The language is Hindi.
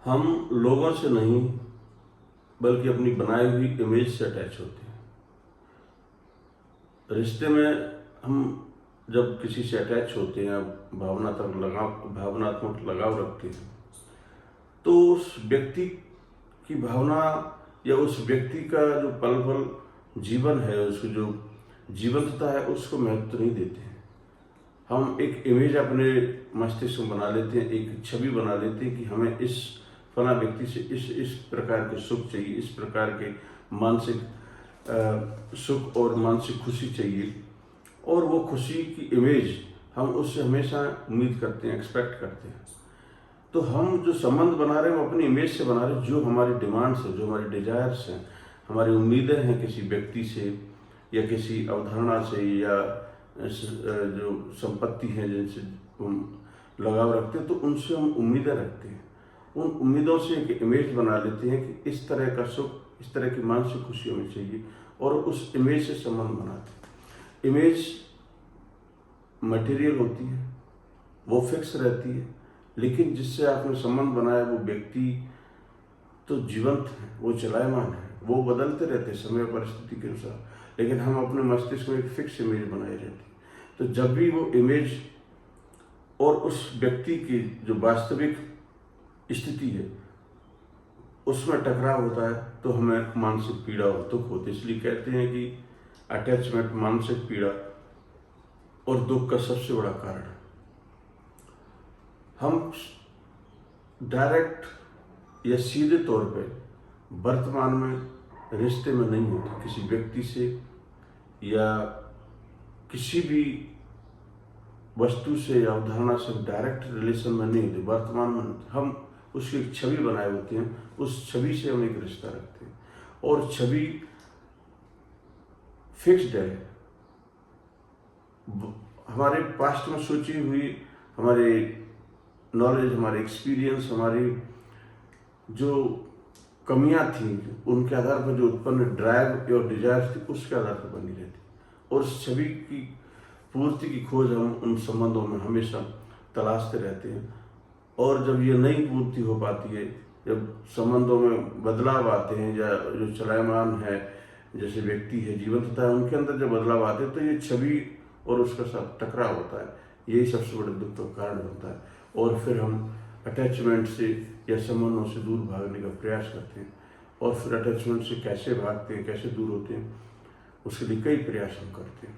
हम लोगों से नहीं बल्कि अपनी बनाई हुई इमेज से अटैच होते हैं। रिश्ते में हम जब किसी से अटैच होते हैं, भावनात्मक लगाव रखते हैं, तो उस व्यक्ति की भावना या उस व्यक्ति का जो पल पल जीवन है, उसकी जो जीवंतता है, उसको महत्व नहीं देते हैं। हम एक इमेज अपने मस्तिष्क में बना लेते हैं, एक छवि बना लेते हैं कि हमें इस फला व्यक्ति से इस प्रकार के सुख चाहिए, इस प्रकार के मानसिक सुख और मानसिक खुशी चाहिए, और वो खुशी की इमेज हम उससे हमेशा उम्मीद करते हैं, एक्सपेक्ट करते हैं। तो हम जो संबंध बना रहे हैं वो अपनी इमेज से बना रहे हैं, जो हमारी डिमांड्स है, जो हमारी डिजायर्स हैं, हमारी उम्मीदें हैं किसी व्यक्ति से या किसी अवधारणा से, या जो संपत्ति है जिनसे हम लगाव रखते हैं, तो उनसे हम उम्मीदें रखते हैं। उन उम्मीदों से एक इमेज बना लेते हैं कि इस तरह का सुख, इस तरह की मानसिक खुशी हमें चाहिए, और उस इमेज से संबंध बनाते हैं। इमेज मटेरियल होती है, वो फिक्स रहती है, लेकिन जिससे आपने संबंध बनाया वो व्यक्ति तो जीवंत है, वो चलायमान है, वो बदलते रहते हैं समय परिस्थिति के अनुसार, लेकिन हम अपने मस्तिष्क में एक फिक्स इमेज बनाए रहते हैं। तो जब भी वो इमेज और उस व्यक्ति की जो वास्तविक स्थिति है उसमें टकराव होता है, तो हमें मानसिक पीड़ा और दुख होती है। इसलिए कहते हैं कि अटैचमेंट मानसिक पीड़ा और दुख का सबसे बड़ा कारण है। हम डायरेक्ट या सीधे तौर पे वर्तमान में रिश्ते में नहीं होते किसी व्यक्ति से, या किसी भी वस्तु से या अवधारणा से डायरेक्ट रिलेशन में नहीं होते, वर्तमान में होते। हम उसकी एक छवि बनाए होते हैं, उस छवि से हम एक रिश्ता रखते हैं, और छवि फिक्स्ड है। हमारे पास्ट में सोची हुई हमारे नॉलेज, हमारे एक्सपीरियंस, हमारी जो कमियां थी, उनके आधार पर जो उत्पन्न ड्राइव और डिजायर्स थी, उसके आधार पर बनी रहती, और उस छवि की पूर्ति की खोज हम उन संबंधों में हमेशा तलाशते रहते हैं। और जब ये नहीं पूर्ति हो पाती है, जब संबंधों में बदलाव आते हैं, या जो चलायमान है जैसे व्यक्ति है, जीवंतता है, उनके अंदर जब बदलाव आते हैं, तो ये छवि और उसका सब टकराव होता है। यही सबसे बड़े दुख का कारण होता है, और फिर हम अटैचमेंट से या संबंधों से दूर भागने का प्रयास करते हैं, और फिर अटैचमेंट से कैसे भागते हैं, कैसे दूर होते हैं, उसके लिए कई प्रयास हम करते हैं।